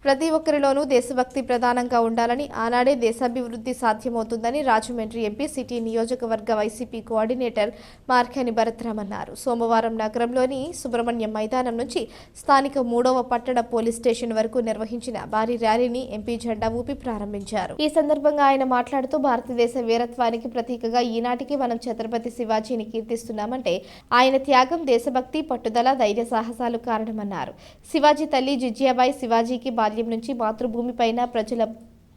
ప్రతి ఒక్కరిలోనూ దేశభక్తి ప్రధానంగా ఉండాలని, ఆనాడే దేశాభివృద్ధి సాధ్యమవుతుందని రాజమండ్రి ఎంపీ సిటీ నియోజకవర్గ వైసీపీ కోఆర్డినేటర్ మార్కాని భరత్రామ్ అన్నారు. సోమవారం నగరంలోని సుబ్రహ్మణ్యం మైదానం నుంచి స్థానిక 3వ పట్టణ పోలీస్ స్టేషన్ వరకు నిర్వహించిన భారీ ర్యాలీని ఎంపీ జెండా ఊపి ప్రారంభించారు. ఈ సందర్భంగా ఆయన మాట్లాడుతూ, భారతదేశ వీరత్వానికి ప్రతీకగా ఈనాటికి మనం ఛత్రపతి శివాజీని కీర్తిస్తున్నామంటే ఆయన త్యాగం, దేశభక్తి, పట్టుదల, ధైర్య సాహసాలు కారణమన్నారు. శివాజీ తల్లి జిజ్యాబాయి శివాజీకి బాల్యం నుంచి మాతృభూమి పైన, ప్రజల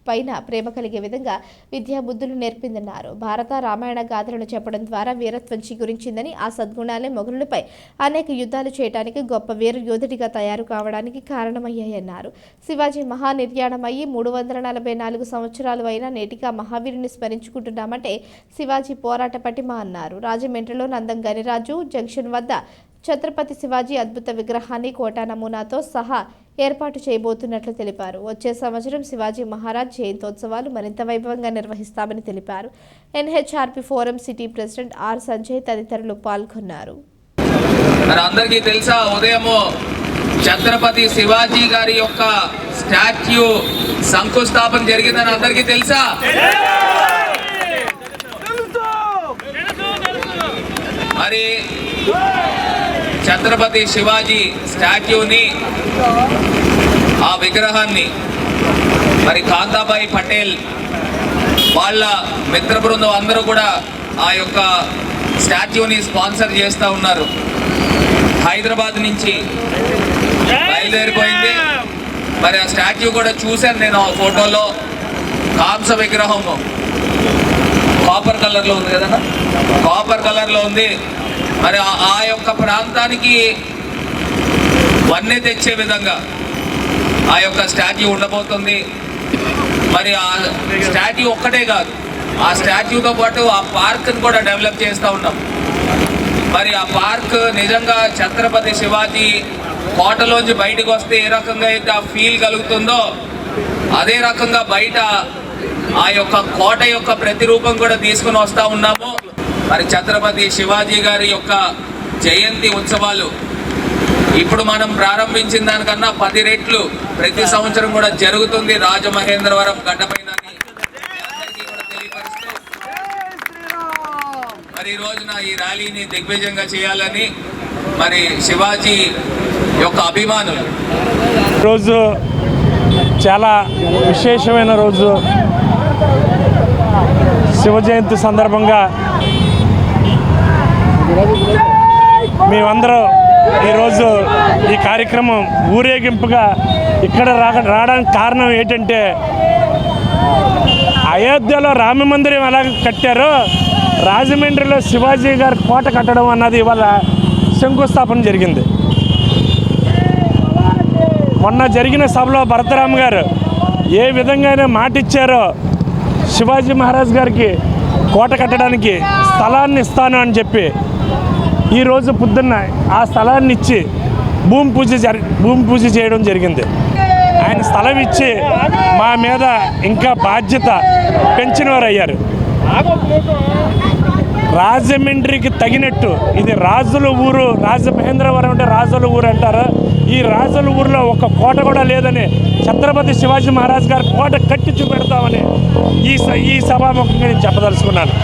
పైన ప్రేమ కలిగే విధంగా విద్యా బుద్ధులు నేర్పిందన్నారు. భారత రామాయణ గాథలను చెప్పడం ద్వారా వీరత్వం చిగురించిందని, ఆ సద్గుణాలే మొఘలులపై అనేక యుద్ధాలు చేయడానికి, గొప్ప వీర యోధుడిగా తయారు కావడానికి కారణమయ్యాయన్నారు. శివాజీ మహానిర్యాణమయ్యి 344 సంవత్సరాలు అయినా నేటిగా మహావీరుని స్మరించుకుంటున్నామంటే శివాజీ పోరాట పటిమ అన్నారు. రాజమండ్రిలో నందం గనిరాజు జంక్షన్ వద్ద ఛత్రపతి శివాజీ అద్భుత విగ్రహాన్ని కోటా నమూనాతో సహా ఏర్పాటు చేయబోతున్నట్లు తెలిపారు. వచ్చే సంవత్సరం శివాజీ మహారాజ్ జయంతోత్సవాలు మరింత వైభవంగా నిర్వహిస్తామని తెలిపారు. NHRP forum city president R Sanjay తదితరులు పాల్గొన్నారు. అందరికీ తెలుసా, ఉదయం ఛత్రపతి శివాజీ గారి యొక్క స్టాచ్యూ శంకుస్థాపన జరిగిందని అందరికీ తెలుసా? మరి ఛత్రపతి శివాజీ స్టాట్యూని, ఆ విగ్రహాన్ని మరి కాంతాబాయి పటేల్ వాళ్ళ మిత్ర బృందం అందరూ కూడా ఆ యొక్క స్టాట్యూని స్పాన్సర్ చేస్తూ ఉన్నారు. హైదరాబాద్ నుంచి బయలుదేరిపోయింది. మరి ఆ స్టాట్యూ కూడా చూశాను నేను ఆ ఫోటోలో. కాంస విగ్రహం కాపర్ కలర్లో ఉంది కదన్నా, కాపర్ కలర్లో ఉంది. మరి ఆ యొక్క ప్రాంతానికి వన్నె తెచ్చే విధంగా ఆ యొక్క స్టాట్యూ ఉండబోతుంది. మరి ఆ స్టాట్యూ ఒక్కటే కాదు, ఆ స్టాట్యూతో పాటు ఆ పార్క్ని కూడా డెవలప్ చేస్తూ ఉన్నాం. మరి ఆ పార్క్ నిజంగా ఛత్రపతి శివాజీ కోటలోంచి బయటకు వస్తే ఏ రకంగా అయితే ఆ ఫీల్ కలుగుతుందో, అదే రకంగా బయట ఆ యొక్క కోట యొక్క ప్రతిరూపం కూడా తీసుకుని వస్తూ ఉన్నాము. మరి ఛత్రపతి శివాజీ గారి యొక్క జయంతి ఉత్సవాలు ఇప్పుడు మనం ప్రారంభించిన దానికన్నా 10 రెట్లు ప్రతి సంవత్సరం కూడా జరుగుతుంది రాజమహేంద్రవరం గడ్డపైన. మరి ఈ రోజున ఈ ర్యాలీని దిగ్విజయంగా చేయాలని మరి శివాజీ యొక్క అభిమానులు, రోజు చాలా విశేషమైన రోజు. శివ జయంతి సందర్భంగా మేమందరూ ఈరోజు ఈ కార్యక్రమం ఊరేగింపుగా ఇక్కడ రావడానికి కారణం ఏంటంటే, అయోధ్యలో రామ మందిరం ఎలా కట్టారో రాజమండ్రిలో శివాజీ గారి కోట కట్టడం అన్నది ఇవాళ శంకుస్థాపన జరిగింది. మొన్న జరిగిన సభలో భరతరామ్ గారు ఏ విధంగా మాటిచ్చారో శివాజీ మహారాజ్ గారికి కోట కట్టడానికి స్థలాన్ని ఇస్తాను అని చెప్పి ఈరోజు పొద్దున్న ఆ స్థలాన్ని ఇచ్చి భూమి పూజ చేయడం జరిగింది. ఆయన స్థలం ఇచ్చి మా మీద ఇంకా బాధ్యత పెంచినవారు అయ్యారు. రాజమండ్రికి తగినట్టు ఇది రాజుల ఊరు, రాజమహేంద్రవరం అంటే రాజుల ఊరు అంటారు. ఈ రాజుల ఊరిలో ఒక కోట కూడా లేదని ఛత్రపతి శివాజీ మహారాజ్ గారు కోట కట్టి చూపెడతామని ఈ సభాముఖంగా నేను చెప్పదలుచుకున్నాను.